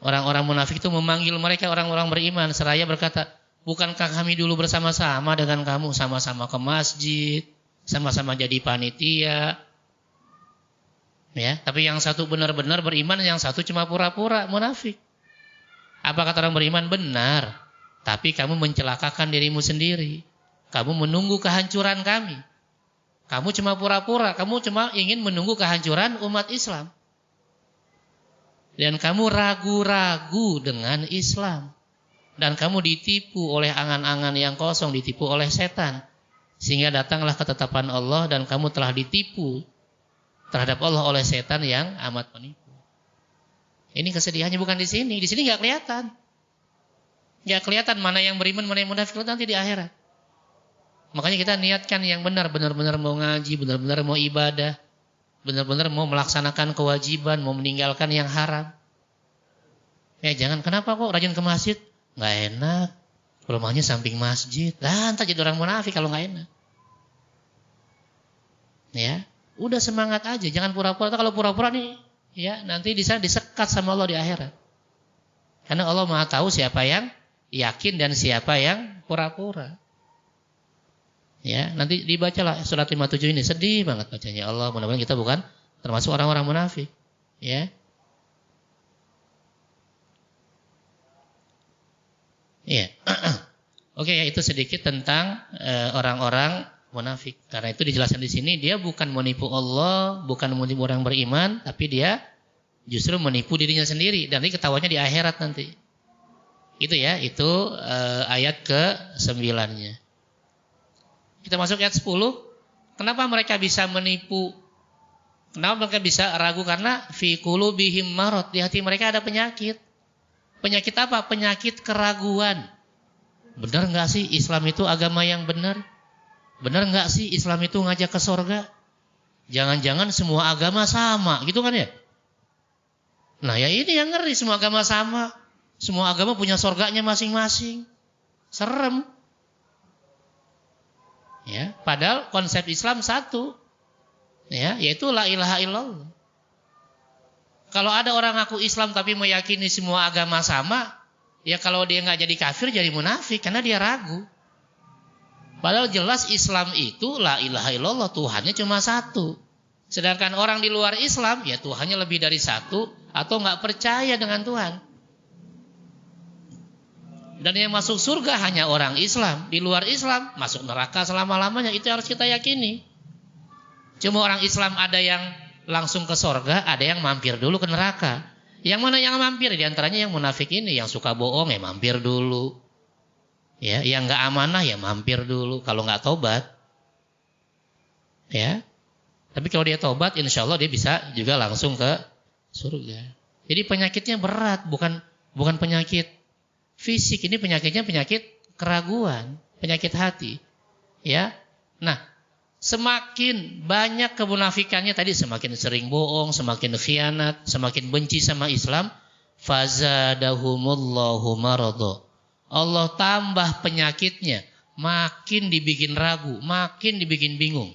Orang-orang munafik itu memanggil mereka orang-orang beriman seraya berkata, bukankah kami dulu bersama-sama dengan kamu, sama-sama ke masjid, sama-sama jadi panitia. Ya, tapi yang satu benar-benar beriman, yang satu cuma pura-pura munafik. Apa kata orang beriman? Benar, tapi kamu mencelakakan dirimu sendiri. Kamu menunggu kehancuran kami. Kamu cuma pura-pura, kamu cuma ingin menunggu kehancuran umat Islam. Dan kamu ragu-ragu dengan Islam. Dan kamu ditipu oleh angan-angan yang kosong, ditipu oleh setan. Sehingga datanglah ketetapan Allah dan kamu telah ditipu terhadap Allah oleh setan yang amat menipu. Ini kesedihannya bukan di sini. Di sini nggak kelihatan. Nggak kelihatan mana yang beriman, mana yang munafik, nanti di akhirat. Makanya kita niatkan yang benar, benar-benar mau ngaji, benar-benar mau ibadah, benar-benar mau melaksanakan kewajiban, mau meninggalkan yang haram. Ya jangan, kenapa kok rajin ke masjid? Nggak enak. Rumahnya samping masjid. Lah, entar jadi orang munafik kalau nggak enak. Ya, udah semangat aja, jangan pura-pura. Kalau pura-pura nih, ya nanti di sana disekat sama Allah di akhirat. Karena Allah Maha tahu siapa yang yakin dan siapa yang pura-pura. Ya, nanti dibacalah surat 57 ini, sedih banget bacanya. Allah, mudah-mudahan kita bukan termasuk orang-orang munafik. Ya. Iya. Oke, ya itu sedikit tentang orang-orang munafik. Karena itu dijelaskan di sini, dia bukan menipu Allah, bukan menipu orang beriman, tapi dia justru menipu dirinya sendiri. Dan nanti ketawanya di akhirat nanti. Itu ya, itu ayat ke-9-nya. Kita masuk ayat 10. Kenapa mereka bisa menipu? Kenapa mereka bisa ragu? Karena fi qulubihim marad, di hati mereka ada penyakit. Penyakit apa? Penyakit keraguan. Benar enggak sih Islam itu agama yang benar? Benar enggak sih Islam itu ngajak ke surga? Jangan-jangan semua agama sama, gitu kan ya? Nah, ya ini yang ngeri, semua agama sama. Semua agama punya surganya masing-masing. Serem. Ya, padahal konsep Islam satu. Ya, yaitu la ilaha illallah. Kalau ada orang ngaku Islam tapi meyakini semua agama sama, ya kalau dia nggak jadi kafir jadi munafik karena dia ragu. Padahal jelas Islam itu la ilaha illallah, Tuhannya cuma satu. Sedangkan orang di luar Islam ya Tuhannya lebih dari satu atau nggak percaya dengan Tuhan. Dan yang masuk surga hanya orang Islam. Di luar Islam masuk neraka selama-lamanya. Itu harus kita yakini. Cuma orang Islam ada yang langsung ke surga, ada yang mampir dulu ke neraka. Yang mana yang mampir? Di antaranya yang munafik ini, yang suka bohong ya mampir dulu. Ya, yang nggak amanah ya mampir dulu. Kalau nggak tobat, ya. Tapi kalau dia tobat, insya Allah dia bisa juga langsung ke surga. Jadi penyakitnya berat, bukan penyakit fisik. Ini penyakitnya penyakit keraguan, penyakit hati. Ya, nah. Semakin banyak kemunafikannya tadi, semakin sering bohong, semakin khianat, semakin benci sama Islam, fazadahumullahu maradha. Allah tambah penyakitnya, makin dibikin ragu, makin dibikin bingung.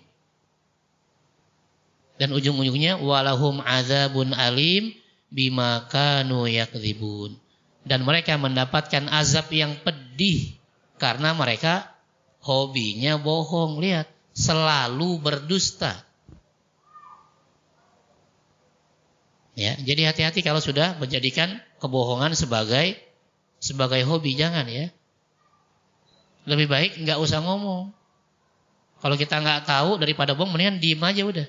Dan ujung-ujungnya walahum adzabun alim bima kanu yakdzibun. Dan mereka mendapatkan azab yang pedih karena mereka hobinya bohong. Lihat, selalu berdusta. Ya, jadi hati-hati kalau sudah menjadikan kebohongan sebagai hobi, jangan ya. Lebih baik nggak usah ngomong. Kalau kita nggak tahu daripada bohong, mendingan diem aja udah.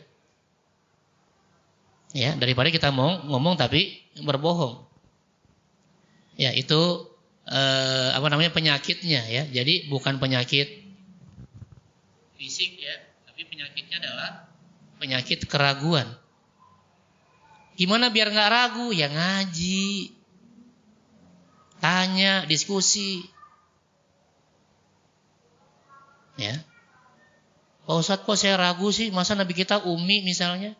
Ya, daripada kita mau ngomong tapi berbohong. Ya, itu penyakitnya ya. Jadi bukan penyakit fisik ya, tapi penyakitnya adalah penyakit keraguan. Gimana biar nggak ragu? Ya ngaji, tanya, diskusi. Ya, Pak Ustadz kok saya ragu sih? Masa Nabi kita Umi misalnya?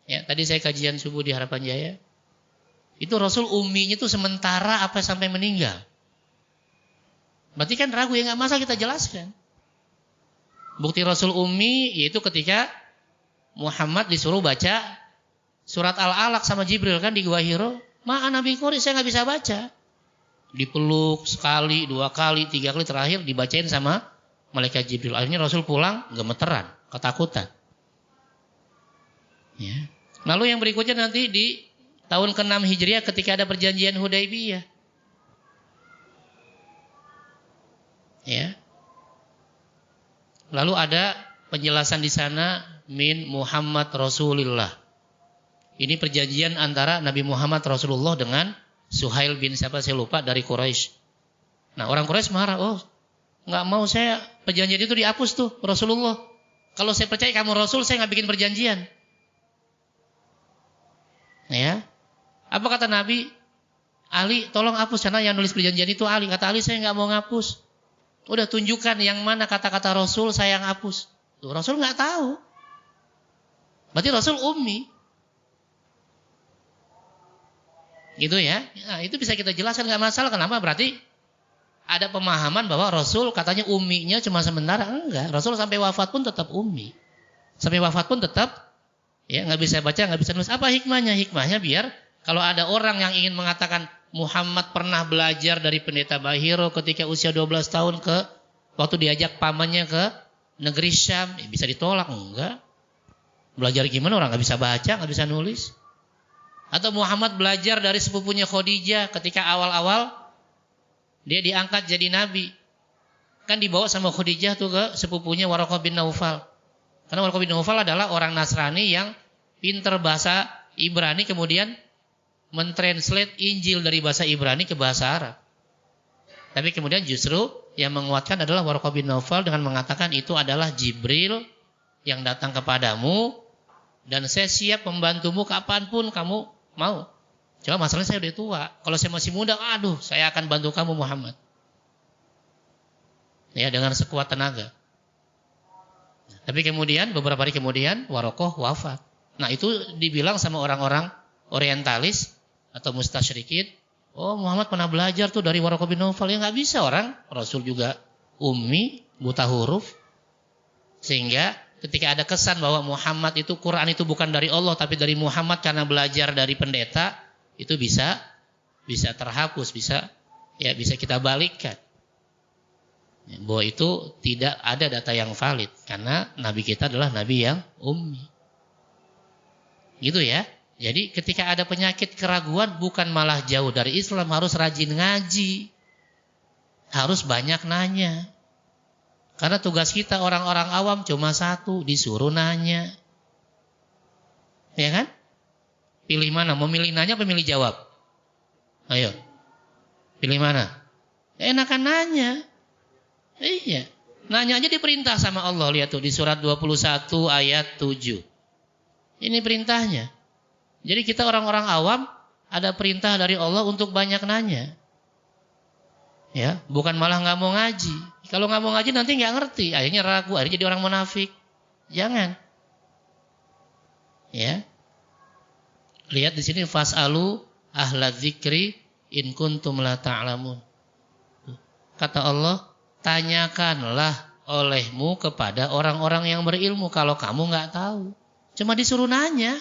Ya, tadi saya kajian subuh di Harapan Jaya. Itu Rasul Uminya itu sementara apa sampai meninggal. Berarti kan ragu, ya nggak masalah kita jelaskan. Bukti Rasul Ummi yaitu ketika Muhammad disuruh baca surat Al-Alaq sama Jibril kan di Gua Hiro. Ma'a Nabi Qori, saya nggak bisa baca. Dipeluk sekali, 2 kali, 3 kali, terakhir dibacain sama malaikat Jibril. Akhirnya Rasul pulang gemeteran, ketakutan. Ya. Lalu yang berikutnya nanti di tahun ke-6 Hijriah ketika ada perjanjian Hudaibiyah. Ya. Lalu ada penjelasan di sana min Muhammad Rasulullah. Ini perjanjian antara Nabi Muhammad Rasulullah dengan Suhail bin siapa saya lupa dari Quraisy. Nah, orang Quraisy marah, "Oh, nggak mau saya perjanjian itu dihapus tuh Rasulullah. Kalau saya percaya kamu Rasul, saya nggak bikin perjanjian." Ya. Apa kata Nabi? Ali, tolong hapus karena yang nulis perjanjian itu Ali. Kata Ali, saya nggak mau ngapus. Udah tunjukkan yang mana kata-kata Rasul saya yang hapus. Tuh, Rasul nggak tahu. Berarti Rasul ummi. Gitu ya. Nah, itu bisa kita jelaskan nggak masalah. Kenapa? Berarti ada pemahaman bahwa Rasul katanya umminya cuma sementara. Enggak, Rasul sampai wafat pun tetap ummi. Sampai wafat pun tetap ya nggak bisa baca, nggak bisa nulis. Apa hikmahnya? Hikmahnya biar kalau ada orang yang ingin mengatakan Muhammad pernah belajar dari pendeta Bahiro ketika usia 12 tahun waktu diajak pamannya ke negeri Syam, bisa ditolak. Enggak. Belajar gimana orang nggak bisa baca, nggak bisa nulis? Atau Muhammad belajar dari sepupunya Khadijah ketika awal-awal dia diangkat jadi nabi. Kan dibawa sama Khadijah tuh ke sepupunya Waraqah bin Naufal. Karena Waraqah bin Naufal adalah orang Nasrani yang pinter bahasa Ibrani kemudian mentranslate Injil dari bahasa Ibrani ke bahasa Arab. Tapi kemudian justru yang menguatkan adalah Waraqah bin Naufal dengan mengatakan itu adalah Jibril yang datang kepadamu dan saya siap membantumu kapanpun kamu mau. Cuma masalahnya saya udah tua. Kalau saya masih muda, aduh, saya akan bantu kamu Muhammad. Ya, dengan sekuat tenaga. Tapi kemudian, beberapa hari kemudian, Waraqah wafat. Nah, itu dibilang sama orang-orang orientalis atau mustasyrikin, oh Muhammad pernah belajar tuh dari Waraqah bin Naufal. Ya nggak bisa orang. Rasul juga ummi, buta huruf. Sehingga ketika ada kesan bahwa Muhammad itu, Quran itu bukan dari Allah, tapi dari Muhammad karena belajar dari pendeta, itu bisa terhapus, bisa kita balikkan. Bahwa itu tidak ada data yang valid karena nabi kita adalah nabi yang ummi. Gitu ya. Jadi ketika ada penyakit keraguan bukan malah jauh dari Islam, harus rajin ngaji. Harus banyak nanya. Karena tugas kita orang-orang awam cuma satu, disuruh nanya. Ya kan? Pilih mana? Memilih nanya apa milih jawab? Ayo. Pilih mana? Enakan nanya. Iya. Nanya aja diperintah sama Allah. Lihat tuh di surat 21 ayat 7. Ini perintahnya. Jadi kita orang-orang awam ada perintah dari Allah untuk banyak nanya. Ya, bukan malah nggak mau ngaji. Kalau nggak mau ngaji nanti nggak ngerti. Akhirnya ragu, akhirnya jadi orang munafik. Jangan. Ya. Lihat di sini fas'alu ahla dzikri in kuntum la ta'lamun. Kata Allah, tanyakanlah olehmu kepada orang-orang yang berilmu kalau kamu nggak tahu. Cuma disuruh nanya.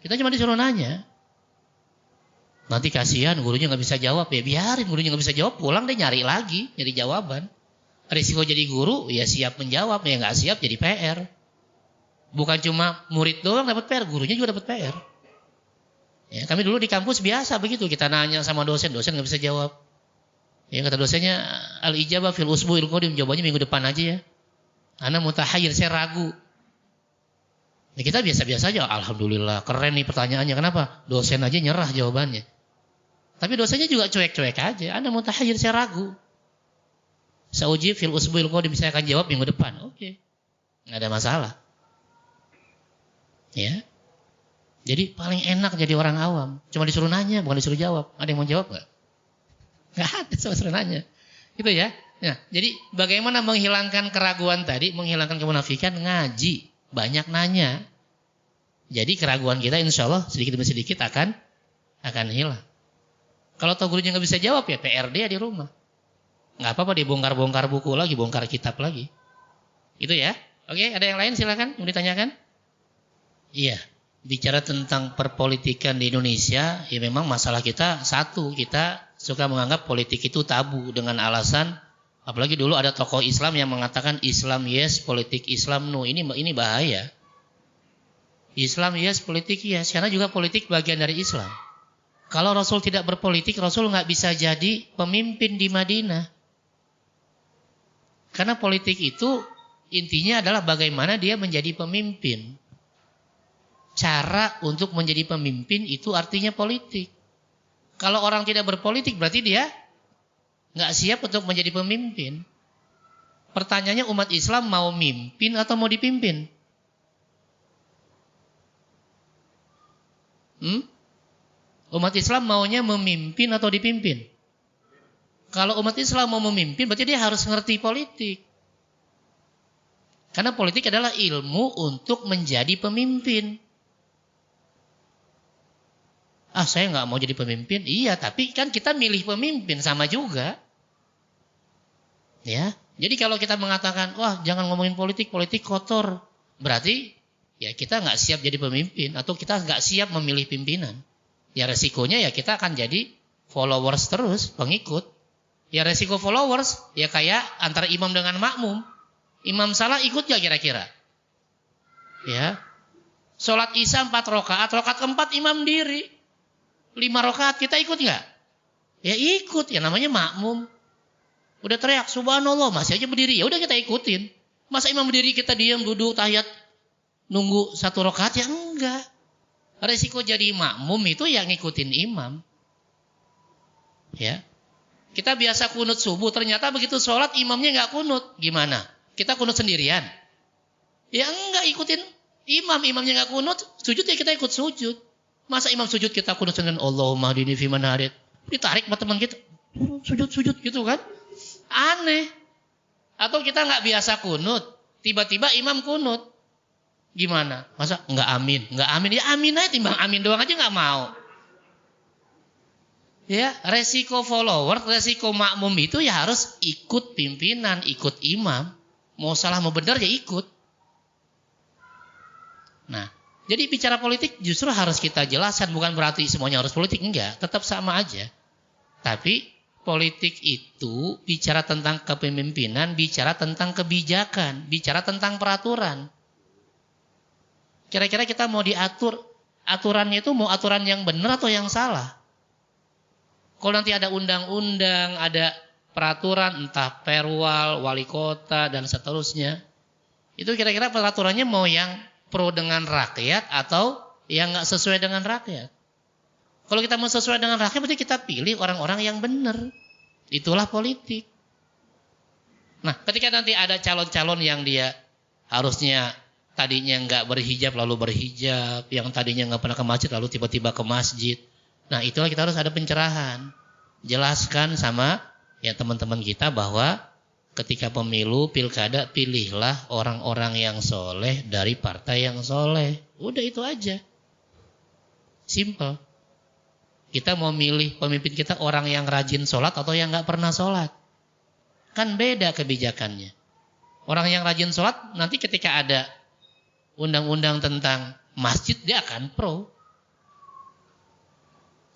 Kita cuma disuruh nanya. Nanti kasihan gurunya nggak bisa jawab, ya biarin gurunya nggak bisa jawab, pulang deh nyari lagi, nyari jawaban. Risiko jadi guru, ya siap menjawab, ya nggak siap jadi PR. Bukan cuma murid doang dapat PR, gurunya juga dapat PR. Ya, kami dulu di kampus biasa begitu, kita nanya sama dosen nggak bisa jawab. Ya kata dosennya al-ijabah fil usbu'il qadim, jawabannya minggu depan aja ya. Ana mutahayyir, saya ragu. Ya, kita biasa-biasa aja, alhamdulillah keren nih pertanyaannya. Kenapa? Dosen aja nyerah jawabannya. Tapi dosennya juga cuek-cuek aja. Ana mutahayyir, saya ragu. Saujib fil usbu'il qadim, saya akan jawab minggu depan. Oke. Enggak ada masalah. Ya. Jadi paling enak jadi orang awam. Cuma disuruh nanya, bukan disuruh jawab. Ada yang mau jawab enggak? Enggak ada, cuma disuruh nanya. Gitu ya. Nah, jadi bagaimana menghilangkan keraguan tadi, menghilangkan kemunafikan? Ngaji, banyak nanya. Jadi keraguan kita insya Allah sedikit demi sedikit akan hilang. Kalau tahu gurunya nggak bisa jawab ya PR dia di rumah. Nggak apa-apa dibongkar-bongkar buku lagi, bongkar kitab lagi. Itu ya. Oke, ada yang lain silakan mau ditanyakan? Iya, bicara tentang perpolitikan di Indonesia, ya memang masalah kita satu, kita suka menganggap politik itu tabu dengan alasan, apalagi dulu ada tokoh Islam yang mengatakan Islam yes, politik Islam no. Ini bahaya. Islam yes, politik yes, karena juga politik bagian dari Islam. Kalau Rasul tidak berpolitik, Rasul nggak bisa jadi pemimpin di Madinah. Karena politik itu intinya adalah bagaimana dia menjadi pemimpin. Cara untuk menjadi pemimpin itu artinya politik. Kalau orang tidak berpolitik berarti dia nggak siap untuk menjadi pemimpin. Pertanyaannya umat Islam mau mimpin atau mau dipimpin? Umat Islam maunya memimpin atau dipimpin? Kalau umat Islam mau memimpin berarti dia harus ngerti politik. Karena politik adalah ilmu untuk menjadi pemimpin. Ah, saya nggak mau jadi pemimpin. Iya, tapi kan kita milih pemimpin sama juga. Ya. Jadi kalau kita mengatakan, wah jangan ngomongin politik, politik kotor. Berarti ya kita nggak siap jadi pemimpin atau kita nggak siap memilih pimpinan. Ya resikonya ya kita akan jadi followers terus, pengikut. Ya resiko followers ya kayak antara imam dengan makmum. Imam salah ikut gak kira-kira? Ya. Sholat isya 4 rakaat, rakaat keempat imam diri. 5 rakaat kita ikut gak? Ya ikut, ya namanya makmum. Udah teriak subhanallah masih aja berdiri, ya udah kita ikutin. Masa imam berdiri kita diam duduk tahiyat nunggu 1 rakaat? Ya enggak. Resiko jadi makmum itu yang ngikutin imam. Ya. Kita biasa kunut subuh, ternyata begitu sholat imamnya nggak kunut, gimana? Kita kunut sendirian? Ya enggak, ikutin imam, imamnya nggak kunut, sujud ya kita ikut sujud. Masa imam sujud kita kunut dengan Allahumma hdini fiman hadait, ditarik sama teman kita, sujud gitu kan? Aneh. Atau kita nggak biasa kunut, tiba-tiba imam kunut, gimana? Masa nggak amin? Nggak amin? Ya amin aja, timbang amin doang aja nggak mau. Ya, resiko follower, resiko makmum itu ya harus ikut pimpinan, ikut imam. Mau salah mau benar ya ikut. Nah, jadi bicara politik justru harus kita jelaskan, bukan berarti semuanya harus politik, enggak, tetap sama aja. Tapi politik itu bicara tentang kepemimpinan, bicara tentang kebijakan, bicara tentang peraturan. Kira-kira kita mau diatur, aturannya itu mau aturan yang benar atau yang salah? Kalau nanti ada undang-undang, ada peraturan, entah perwal, wali kota, dan seterusnya, itu kira-kira peraturannya mau yang pro dengan rakyat atau yang nggak sesuai dengan rakyat? Kalau kita mau sesuai dengan rakyat, berarti kita pilih orang-orang yang benar. Itulah politik. Nah, ketika nanti ada calon-calon yang dia harusnya tadinya nggak berhijab lalu berhijab, yang tadinya nggak pernah ke masjid lalu tiba-tiba ke masjid. Nah, itulah kita harus ada pencerahan. Jelaskan sama ya teman-teman kita bahwa ketika pemilu, pilkada, pilihlah orang-orang yang soleh dari partai yang soleh. Udah itu aja. Simple. Kita mau milih pemimpin kita orang yang rajin sholat atau yang nggak pernah sholat. Kan beda kebijakannya. Orang yang rajin sholat nanti ketika ada undang-undang tentang masjid dia akan pro.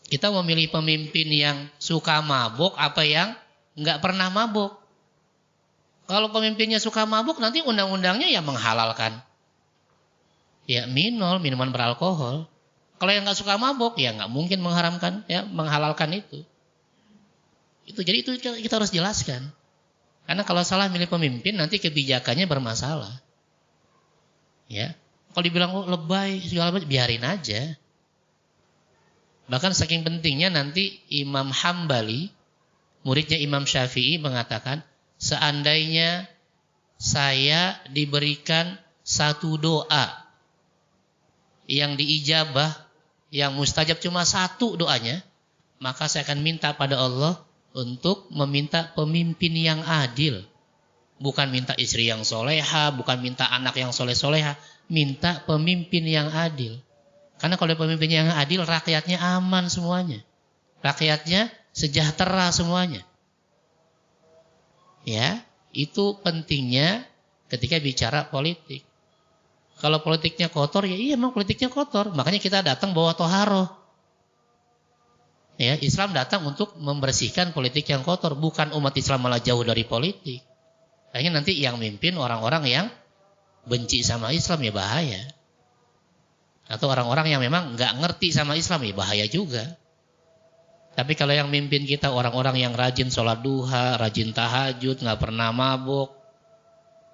Kita mau milih pemimpin yang suka mabuk apa yang nggak pernah mabuk. Kalau pemimpinnya suka mabuk nanti undang-undangnya ya menghalalkan ya minuman beralkohol. Kalau yang nggak suka mabuk ya nggak mungkin mengharamkan ya menghalalkan itu. Jadi itu kita harus jelaskan. Karena kalau salah milih pemimpin nanti kebijakannya bermasalah. Ya, kalau dibilang lebay segala macam biarin aja. Bahkan saking pentingnya nanti Imam Hambali, muridnya Imam Syafi'i mengatakan, seandainya saya diberikan satu doa yang diijabah, yang mustajab cuma satu doanya, maka saya akan minta pada Allah untuk meminta pemimpin yang adil. Bukan minta istri yang soleha, bukan minta anak yang soleh-soleha, minta pemimpin yang adil. Karena kalau pemimpin yang adil, rakyatnya aman semuanya. Rakyatnya sejahtera semuanya. Ya, itu pentingnya ketika bicara politik. Kalau politiknya kotor, ya iya memang politiknya kotor. Makanya kita datang bawa toharoh. Ya, Islam datang untuk membersihkan politik yang kotor. Bukan umat Islam malah jauh dari politik. Kayaknya nanti yang mimpin orang-orang yang benci sama Islam ya bahaya. Atau orang-orang yang memang nggak ngerti sama Islam ya bahaya juga. Tapi kalau yang mimpin kita orang-orang yang rajin sholat duha, rajin tahajud, nggak pernah mabuk,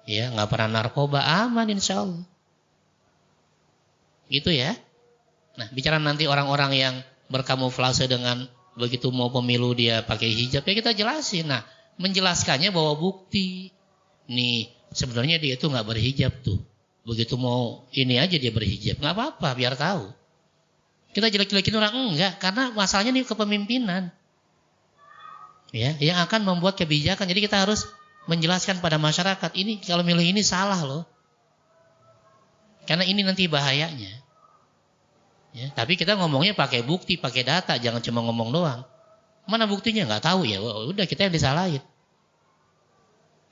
ya nggak pernah narkoba, aman insya Allah. Gitu ya. Nah, bicara nanti orang-orang yang berkamuflase dengan begitu mau pemilu dia pakai hijab, ya kita jelasin. Nah, menjelaskannya bawa bukti. Nih, sebenarnya dia itu nggak berhijab tuh. Begitu mau ini aja dia berhijab, nggak apa-apa, biar tahu. Kita jelek-jelekin orang enggak, karena masalahnya nih kepemimpinan. Ya, yang akan membuat kebijakan. Jadi kita harus menjelaskan pada masyarakat ini kalau milih ini salah loh. Karena ini nanti bahayanya. Ya, tapi kita ngomongnya pakai bukti, pakai data, jangan cuma ngomong doang. Mana buktinya? Nggak tahu ya. Udah kita yang disalahin.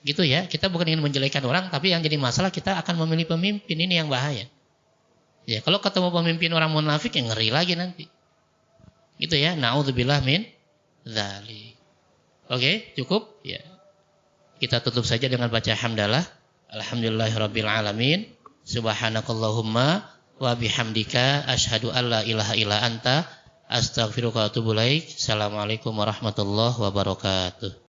Gitu ya. Kita bukan ingin menjelekkan orang, tapi yang jadi masalah kita akan memilih pemimpin, ini yang bahaya. Ya, kalau ketemu pemimpin orang munafik yang ngeri lagi nanti. Gitu ya. Na'udzubillah min dzalik. Oke, cukup? Ya. Kita tutup saja dengan baca hamdalah. Alhamdulillahirabbil alamin. Subhanakallahumma wa bihamdika asyhadu an la ilaha illa anta astaghfiruka wa atubu ilaik. Assalamualaikum warahmatullahi wabarakatuh.